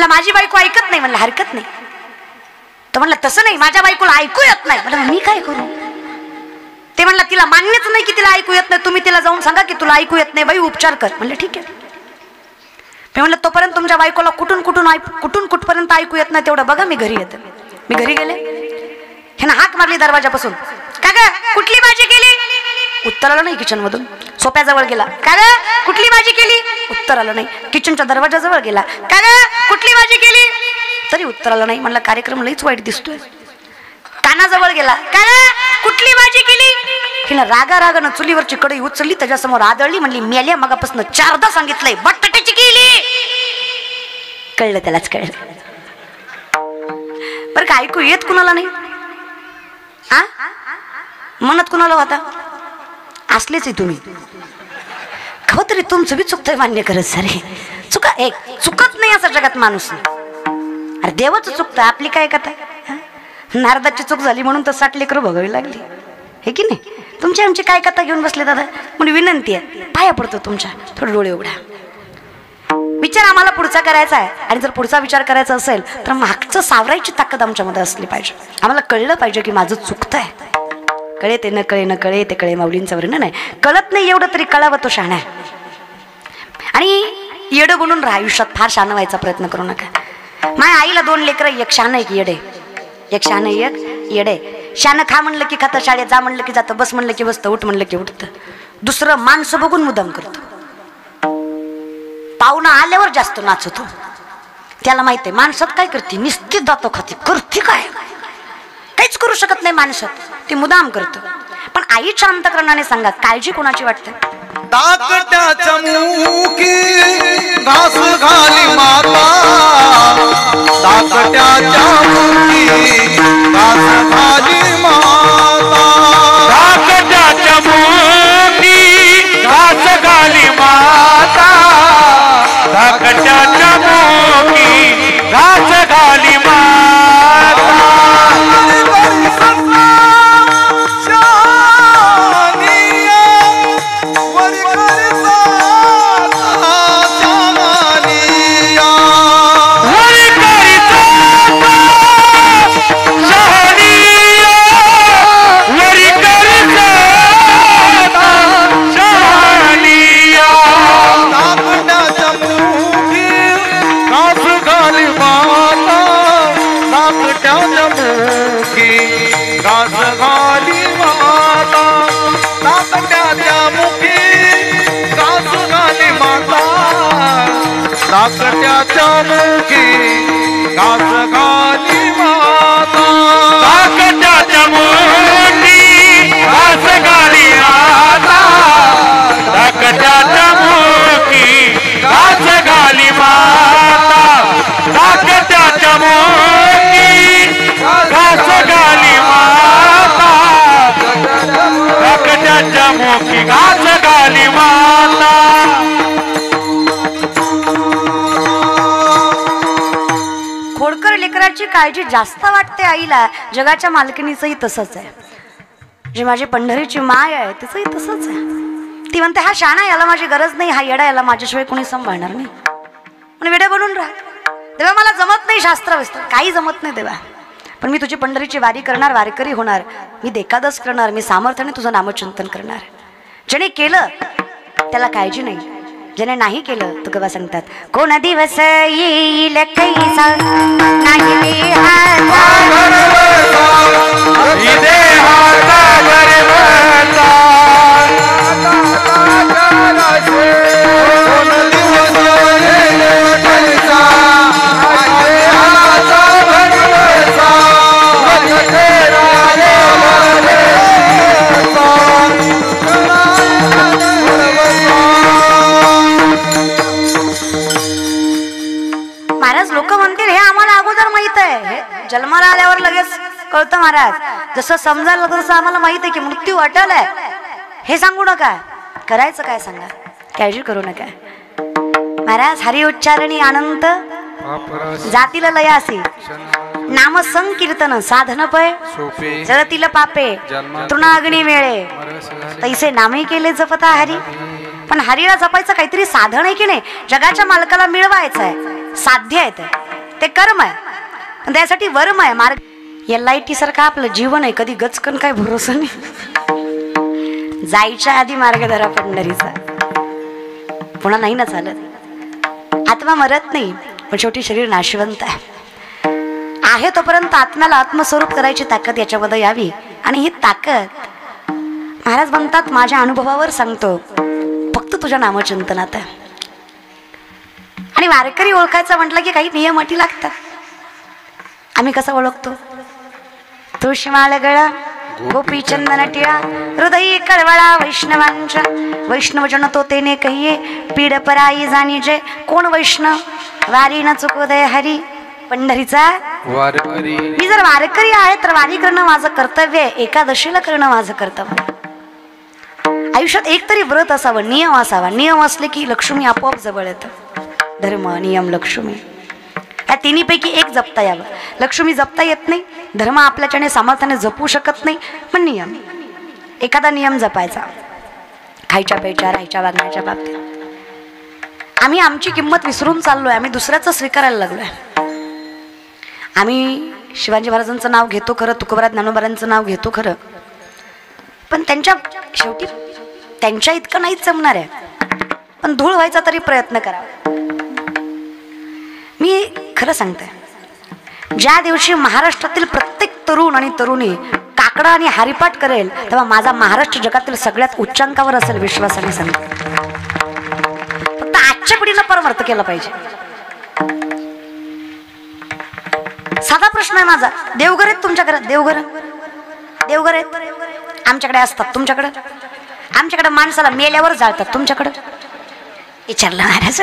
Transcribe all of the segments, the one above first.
म्हणलं माझी बायको ऐकत नाही. म्हणलं हरकत नाही. तर म्हणलं तसं नाही, माझ्या बायकोला ऐकू येत नाही. म्हणलं मी काय करू? ते म्हणलं तिला मान्यच नाही की तिला ऐकू येत नाही, तुम्ही तिला जाऊन सांगा की तुला ऐकू येत नाही बाई, उपचार कर. म्हणलं ठीक आहे. मी म्हणलं तोपर्यंत तुमच्या बायकोला कुठून कुठपर्यंत ऐकू येत नाही तेवढं बघा, मी घरी येते. मी घरी गेले, ह्यानं हाक मारली दरवाजापासून. का ग कुठली भाजी केली? उत्तर आलं नाही. किचन मधून सोप्याजवळ गेला. का ग कुठली भाजी केली? उत्तर आलं नाही. किचनच्या दरवाजाजवळ गेला. का ग कुठली भाजी केली? तरी उत्तर आलं नाही. म्हणलं कार्यक्रम लईच वाईट दिसतोय. कानाजवळ गेला. का ग कुठली भाजी केली? हिनं रागानं चुलीवरची कढई उचलली, त्याच्यासमोर आदळली. म्हणली मेल्या मगापासून 4दा सांगितलंय बटाट्याची केली. कळलं, त्यालाच कळलं. बरं का ऐकू येत कुणाला नाही? हा म्हणत कुणाला होता? असलेच आहे तुम्ही. खरं तरी तुमचं बी चुकतंय मान्य करत सारे. चुकत नाही असं जगात माणूस. अरे देवाचं चुकतं, आपली काय कथा. नारदाची चूक झाली म्हणून तर 60 लेकरं भोगावी लागली, हे की नाही? तुमची आमची काय कथा घेऊन बसले दादा? म्हणून विनंती आहे, पाया पडतो तुमच्या, थोडे डोळे उघडा. विचार आम्हाला पुढचा करायचा आहे, आणि जर पुढचा विचार करायचा असेल तर मागचं सावरायची ताकद आमच्यामध्ये असली पाहिजे. आम्हाला कळलं पाहिजे की माझं चुकतंय. कळे ते न कळे ते कळे माऊलींचं वर्णन नाही. कळत नाही एवढं तरी कळावं तो शहाणा आहे. आणि येडं बनून राहा आयुष्यात, फार शहाणं व्हायचा प्रयत्न करू नका. माझ्या आईला 2 लेकरं, एक शहाणं एक येडे. एक शहाणं एक येडे. शहाणं खा म्हणलं की खातं, शाळेत जा म्हणलं की जातं, बस म्हणलं की बसतं, उठ म्हणलं की उठतं. दुसरं माणसं बघून मुद्दाम करतो. पाहुणा आल्यावर जास्त नाचतो. त्याला माहिती आहे माणसात काय करते, निस्ती जातो खाती, करते काय, काहीच करू शकत नाही माणसात, ती मुदाम करतो. पण आईच्या अंतःकरणाने सांगा, काळजी कोणाची वाटते? धाकट्याच्या मुखी घास घाली माता, धाकट्याच्या मुखी घास घाली माता, धाकट्याच्या मुखी घास घाली माता, धाकट्याच्या मुखी घास घाली माता. धाकट्याच्या मुखी घास घाली माता, धाकट्याच्या मुखी घास घाली माता, धाकट्याच्या मुखी घास घाली माता, धाकट्याच्या मुखी घास घाली माता, धाकट्याच्या मुखी घास घाली माता. खोडकर लेकराची काळजी जास्त वाटते आईला. जगाच्या मालकिनीचंही तसंच आहे. जी माझी पंढरीची माय आहे तिचंही तसंच आहे. ती म्हणते हा शाणा, याला माझी गरज नाही, हा येडा, याला माझ्याशिवाय कोणी सांभाळणार नाही. पण वेडे बनून राहा. तेव्हा मला जमत नाही शास्त्र विस्त्र, काही जमत नाही तेव्हा, पण मी तुझी पंढरीची वारी करणार, वारकरी होणार, मी देकादस करणार, मी सामर्थ्याने तुझं नामचिंतन करणार. ज्याने केलं त्याला काळजी नाही, ज्याने नाही केलं तर गवा सांगतात, कोण दिवस येईल कैसा नाही जन्माला आल्यावर लगेच कळतं महाराज. जसं समजायला लागतं तसं आम्हाला माहित आहे की मृत्यू अटल आहे. हे सांगू नका, करायचं काय सांगा, काळजी करू नका महाराज. हरी उच्चारणी अनंत जातीला लयासी, नाम संकीर्तन साधन पय जळतील पापे तृणाग्नी वेळे, तैसे नामही केले जपता हरी. पण हरीला जपायचं काहीतरी साधन आहे की नाही, जगाच्या मालकाला मिळवायचं आहे, साध्य आहे ते. ते कर्म आहे, पण त्यासाठी वर्म आहे मार्ग. LIT सारखं आपलं जीवन आहे, कधी गचकन काय भरोसा नाही. जायच्या आधी मार्ग धरा पंढरीचा, पुन्हा नाही ना चालत. आत्मा मरत नाही, पण शेवटी शरीर नाशवंत आहे तोपर्यंत आत्म्याला आत्मस्वरूप करायची ताकद याच्यामध्ये यावी. आणि ही ताकद महाराज म्हणतात माझ्या अनुभवावर सांगतो, फक्त तुझ्या नामचिंतनात आहे. आणि वारकरी ओळखायचं म्हटलं की काही नियम अटी लागतात. आम्ही कसं ओळखतो? तुळशी माळ गळा, गोपी चंदन टिळा, हृदयी कळवळा वैष्णवांच्या, वैष्णव जन तो तेने कहिये, पीड पराई जाणी जय. कोण वैष्णव? वारी न चुकोदय हरी, पंढरीचा वारकरी. मी जर वारकरी आहे तर वारी करणं माझं कर्तव्य आहे, एकादशीला करणं माझं कर्तव्य. आयुष्यात एक तरी व्रत असावं, नियम असावा. नियम असले की लक्ष्मी आपोआप जवळ येतं. धर्म, नियम, लक्ष्मी या तिन्हीपैकी एक जपता यावं. लक्ष्मी जपता येत नाही, धर्म आपल्याच्याने सामर्थ्याने जपू शकत नाही, पण नियम, एखादा नियम जपायचा. खायच्या प्यायच्या राहायच्या वागण्याच्या बाबतीत आम्ही आमची किंमत विसरून चाललोय. आम्ही दुसऱ्याचं स्वीकारायला लागलोय. आम्ही शिवाजी महाराजांचं नाव घेतो खरं, तुकोबरा ज्ञानोबारांचं नाव घेतो खरं, पण त्यांच्या शेवटी त्यांच्या इतकं नाहीच जमणार आहे. पण धूळ व्हायचा तरी प्रयत्न करावा. मी खरं सांगते, ज्या दिवशी महाराष्ट्रातील प्रत्येक तरुण आणि तरुणी काकडा आणि हरिपाठ करेल तेव्हा माझा महाराष्ट्र जगातील सगळ्यात उच्चांकावर असेल, विश्वासाने सांगते. फक्त आजच्या पिढीनं परमर्थ केलं पाहिजे. साधा प्रश्न आहे माझा. देवघर आहेत तुमच्या घरात? देवघर देवघर आहेत आमच्याकडे असतात, तुमच्याकडे? आमच्याकडे माणसाला मेल्यावर जाळतात, तुमच्याकडे? विचारलं महाराज.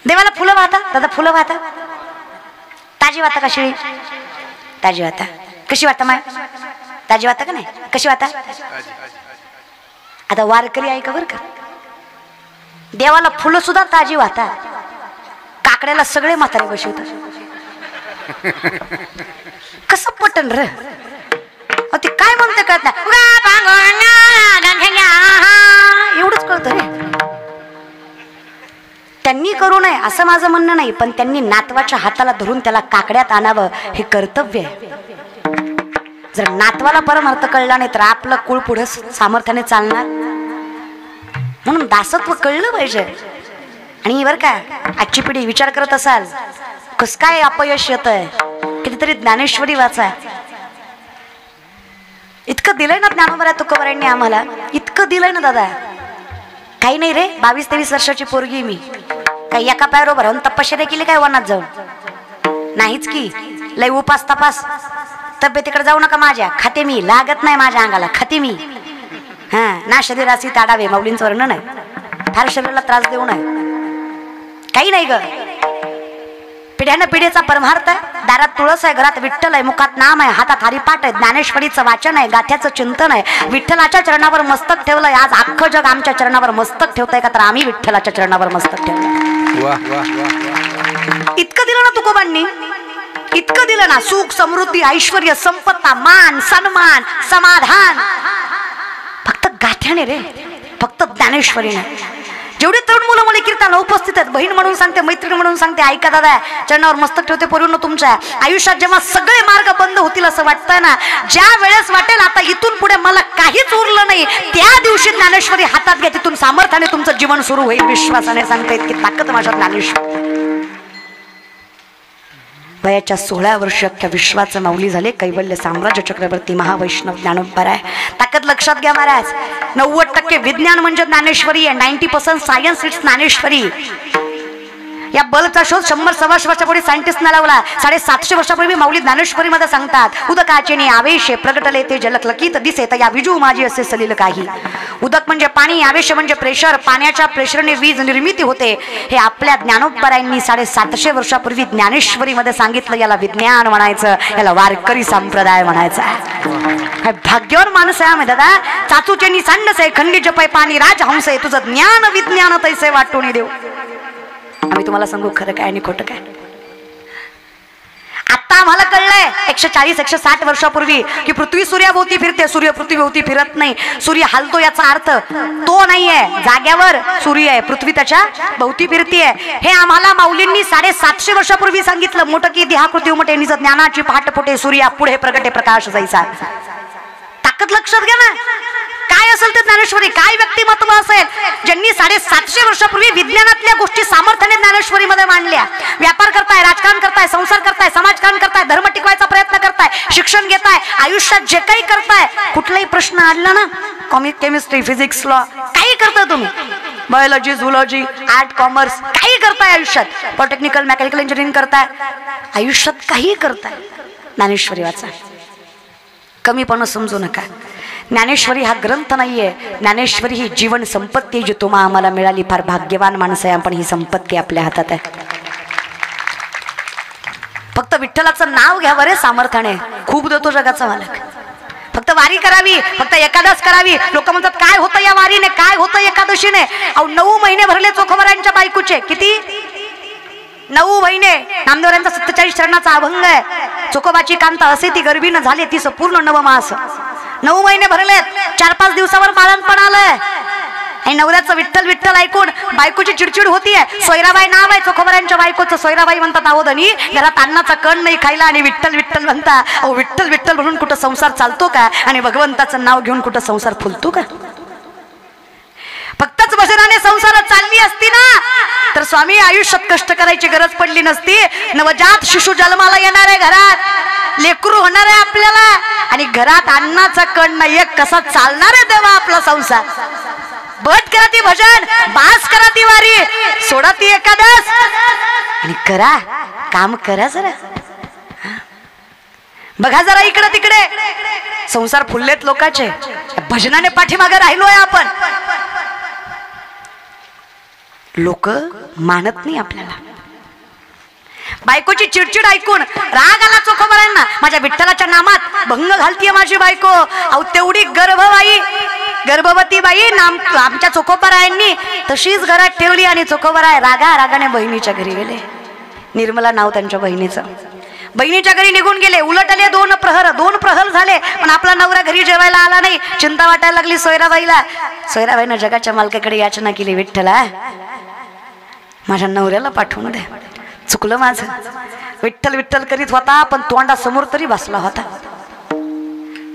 देवाला फुलं वाहता दादा? फुलं वाहता? ताजी वाहता का शिळी? ताजी वाहता. कशी वाहता माय? ताजी वाहता का नाही? कशी वाहता? आता वारकरी आहे का बरं का, देवाला फुलं सुद्धा ताजी वाहता, काकड्याला सगळे म्हातारे बसवतात. कसं पटन र? ते काय म्हणते कळत नाही, एवढंच कळतं रे. त्यांनी करू नये असं माझं म्हणणं नाही, पण त्यांनी नातवाच्या हाताला धरून त्याला काकड्यात आणावं हे कर्तव्य आहे. जर नातवाला परमार्थ कळला नाही तर आपलं कुळ पुढे सामर्थ्याने चालणार. म्हणून दासत्व कळलं पाहिजे. आणि बरं का, आजची पिढी विचार करत असाल कस काय अपयश येत आहे, कितीतरी ज्ञानेश्वरी वाचा. इतकं दिलंय ना ज्ञानोबा तुकोबारांनी आम्हाला, इतकं दिलंय ना दादा. काही नाही रे, 22-23 वर्षाची पोरगी मी. काही एका पायावर राहून तपश्चर्या केली काय वनात जाऊन? नाहीच की. लय उपास तपास, तब्येतीकडे जाऊ नका माझ्या, खाते मी. लागत नाही माझ्या अंगाला, खाते मी. हा ना, शरीराशी ताडावे, माऊलींचं वर्णन आहे. फार शरीराला त्रास देऊ नये. काही नाही ग. पिढ्यानं पिढीचा परमार्थ आहे. दारात तुळस आहे, घरात विठ्ठल आहे, मुखात नाम आहे, हातात हरिपाठ आहे, ज्ञानेश्वरीचं वाचन आहे, गाथ्याचं चिंतन आहे. विठ्ठलाच्या चरणावर मस्तक ठेवलंय. आज अख्खं जग आमच्या चरणावर मस्तक ठेवतंय का, तर आम्ही विठ्ठलाच्या चरणावर मस्तक ठेवलंय. इतकं दिलं ना तुकोबांनी, इतकं दिलं ना. सुख, समृद्धी, ऐश्वर्य, संपत्ता, मान, सन्मान, समाधान फक्त गाथ्याने रे, फक्त ज्ञानेश्वरीने. जेवढे तरुण मुलं मुली कीर्तनाला उपस्थित आहेत, बहीण म्हणून सांगते, मैत्रीण म्हणून सांगते, ऐका दादा, चरणावर मस्तक ठेवते. पोरींनो, तुमच्या आयुष्यात जेव्हा सगळे मार्ग बंद होतील असं वाटतंय ना, ज्या वेळेस वाटेल आता इथून पुढे मला काहीच उरलं नाही, त्या दिवशी ज्ञानेश्वरी हातात घ्या. तिथून सामर्थ्याने तुमचं जीवन सुरू होईल. विश्वासाने सांगते, इतकी ताकद माझ्या ज्ञानेश्वरी. वयाच्या 16 वर्ष अख्ख्या विश्वाचं माऊली झाले. कैवल्य साम्राज्य चक्रवर्ती महावैष्णव ज्ञानोबा आहे. ताकद लक्षात घ्या महाराज. 90% विज्ञान म्हणजे ज्ञानेश्वरी आहे. 90% सायन्स इट्स ज्ञानेश्वरी. या बल्बचा शोध 100-125 वर्षापूर्वी सायंटिस्टना लावला. 750 वर्षापूर्वी माऊली ज्ञानेश्वरी मध्ये सांगतात, उदकाचे ने आवेशे प्रगटले ते जलक्लकित दिसे या विजू माझी असे सलील काही. उदक म्हणजे पाणी, आवेश म्हणजे प्रेशर. पाण्याच्या प्रेशरने वीज निर्मिती होते. हे आपल्या ज्ञानोबारायांनी 750 वर्षापूर्वी ज्ञानेश्वरी मध्ये सांगितलं. याला विज्ञान म्हणायचं, याला वारकरी संप्रदाय म्हणायचा. भाग्यवान माणूस आहे आम्ही दादा. चाचूचे सांडस आहे, खंडी जपय पाणी राजहंस आहे. तुझं ज्ञान विज्ञान तैसे वाटून देऊ. आम्ही तुम्हाला सांगू खरं काय आणि खोटं काय. आता आम्हाला कळलंय 140-160 वर्षापूर्वी की पृथ्वी सूर्याभोवती फिरते, सूर्य पृथ्वीभोवती फिरत नाही. सूर्य हलतो याचा अर्थ तो नाहीये, जाग्यावर सूर्य आहे, पृथ्वी त्याच्या भोवती फिरतीये. हे आम्हाला माऊलींनी 750 वर्षापूर्वी सांगितलं. मोठं की देहा कृती उमटे निज ज्ञानाची पहाटपोटे सूर्या पुढे प्रगटे प्रकाश जायचा. ताकद लक्षात घ्या ना. काय असेल ते ज्ञानेश्वरी, काय व्यक्तिमत्व असेल ज्यांनी 750 वर्षापूर्वी विज्ञानातल्या गोष्टी सामर्थ्याने ज्ञानेश्वरीमध्ये मांडल्या. व्यापार करताय, राजकारण करताय, संसार करताय, समाजकारण करताय, धर्म टिकवायचा प्रयत्न करताय, शिक्षण घेताय, आयुष्यात जे काही करताय, कुठलाही प्रश्न आला ना, केमिस्ट्री, फिजिक्स, लॉ, काही करताय तुम्ही, बायोलॉजी, झुलॉजी, आर्ट, कॉमर्स, काही करताय आयुष्यात, पॉलिटेक्निकल, मेकॅनिकल इंजिनिअरिंग करताय, आयुष्यात काही करताय, ज्ञानेश्वरी वाचा. कमीपणा समजू नका. ज्ञानेश्वरी हा ग्रंथ नाहीये, ज्ञानेश्वरी ही जीवन संपत्ती जी तुम्हा आम्हाला मिळाली. फार भाग्यवान माणसं आहे आपण, ही संपत्ती आपल्या हातात आहे. फक्त विठ्ठलाचं नाव घ्या बरे सामर्थ्याने, खूप देतो जगाचा मालक. फक्त वारी करावी, फक्त एकादश करावी. लोक म्हणतात काय होतं या वारीने, काय होतं एकादशीने. अहो 9 महिने भरले चोखोबरायांच्या बायकोचे. किती? 9 महिने. नामदेवरांचा 47 चरणाचा अभंग आहे. चोखोबाची कांता असे ती गर्भीनं झाले, ती पूर्ण नवमास. 9 महिने भरलेत, 4-5 दिवसावर बाळंतपण आलंय. आणि नवऱ्याचं विठ्ठल विठ्ठल ऐकून बायकोची चिडचिड होतीये. सोयराबाई नाव आहे चोखोबरायांच्या बायकोचं. सोयराबाई म्हणतात अहो धनी, घरात अन्नाचा कण नाही खायला आणि विठ्ठल विठ्ठल म्हणता. अहो विठ्ठल विठ्ठल म्हणून कुठं संसार चालतो का? आणि भगवंताचं नाव घेऊन कुठं संसार फुलतो का? फक्तच भजनाने संसारात चालली असती ना तर स्वामी आयुष्यात कष्ट करायची गरज पडली नसती. नवजात शिशु जन्माला येणार आहे, घरात लेकरू होणार आहे आपल्याला, आणि घरात अन्नाचा कण नाहीये, कसा चालणार आहे तेव्हा आपला संसार? बट करा ती भजन, बास करा ती वारी, सोडा ती एकादश आणि करा काम, करा जरा. बघा जरा इकडे तिकडे, संसार फुललेत लोकांचे. भजनाने पाठीमागे राहिलोय आपण. लोक मानत नाही आपल्याला. बायकोची चिडचिड ऐकून राग आला चोखोबरांना. माझ्या विठ्ठलाच्या नामात भंग घालतीये माझी बायको. अहो तेवढी गर्भवती बाई आमच्या चोखोबरायांनी तशीच घरात ठेवली. आणि चोखोबराय रागाने बहिणीच्या घरी गेले. निर्मला नाव त्यांच्या बहिणीचं. बहिणीच्या घरी निघून गेले. उलट आले 2 प्रहर झाले, पण आपला नवरा घरी जेवायला आला नाही. चिंता वाटायला लागली सोयराबाईला. सोयराबाईनं जगाच्या मालकाकडे याचना केली, विठ्ठला माझ्या नवऱ्याला पाठवून दे. चुकलं माझं. विठ्ठल विठ्ठल करीत होता, पण तोंडासमोर तरी बसला होता.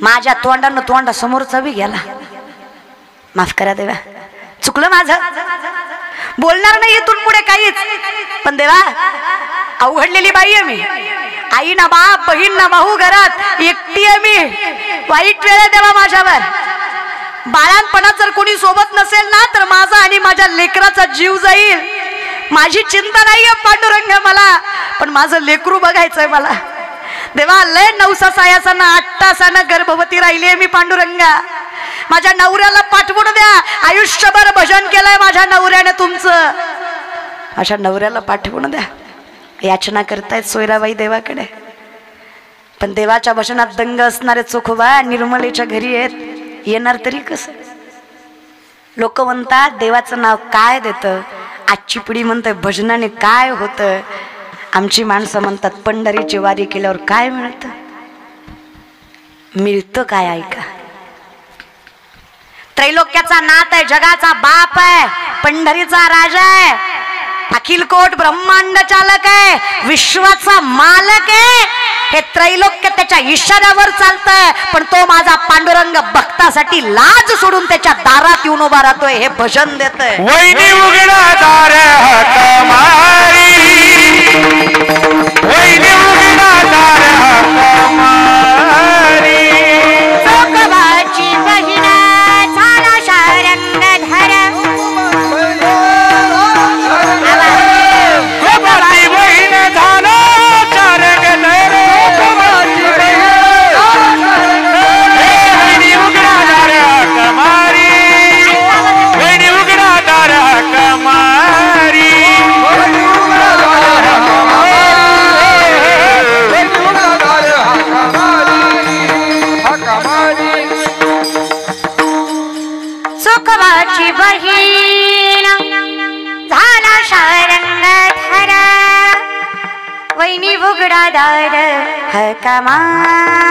माझ्या तोंडानं तोंडासमोरचा बी गेला. माफ करा देवा, चुकलं माझं. बोलणार नाही इथून पुढे काहीच, पण देवा अवघडलेली बाई आहे मी. आई ना बाप, बहीण ना भाऊ, घरात एकटी आहे मी. वाईट वेळ आहे देवा माझ्यावर. बाळांपणात जर कोणी सोबत नसेल ना तर माझा आणि माझ्या लेकराचा जीव जाईल. माझी चिंता नाहीये पांडुरंग मला, पण माझं लेकरू बघायचंय मला. देवा लय 9 सायासानं 8 तासानं गर्भवती राहिली आहे मी पांडुरंगा. माझ्या नवऱ्याला पाठवून द्या. आयुष्यभर भजन केलंय माझ्या नवऱ्याने तुमचं, माझ्या नवऱ्याला पाठवून द्या. याचना करतायत सोयराबाई देवाकडे. पण देवाच्या भजनात दंग असणारे चोखोबा निर्मलेच्या घरी आहेत. येणार तरी कसं? लोक म्हणतात देवाचं नाव काय देतं. आजची पिढी म्हणते भजनाने काय होतं. आमची माणसं म्हणतात पंढरीची वारी केल्यावर काय मिळतं. मिळतं काय ऐका. त्रैलोक्याचा नाथ आहे, जगाचा बाप आहे, पंढरीचा राजा आहे, अखिल कोट ब्रह्मांड चालक आहे, विश्वाचा मालक आहे. हे त्रैलोक्य त्याच्या इशाऱ्यावर चालतंय, पण तो माझा पांडुरंग भक्तासाठी लाज सोडून त्याच्या दारात येऊन उभा राहतोय. हे भजन देतोय. वैनी उघडा दार हाक मारी, वैनी उघडा दार हाक मारी. चोखोबाची बहीण झाला शारंग धर. चोखोबाची बहीण झाला शारंग धर. वैनी उघडा दार हाक मारी, वैनी उघडा दार हाक मारी. चोखोबाची बहीण झाला शारंग धर. वहिनी उघडा दार हका मा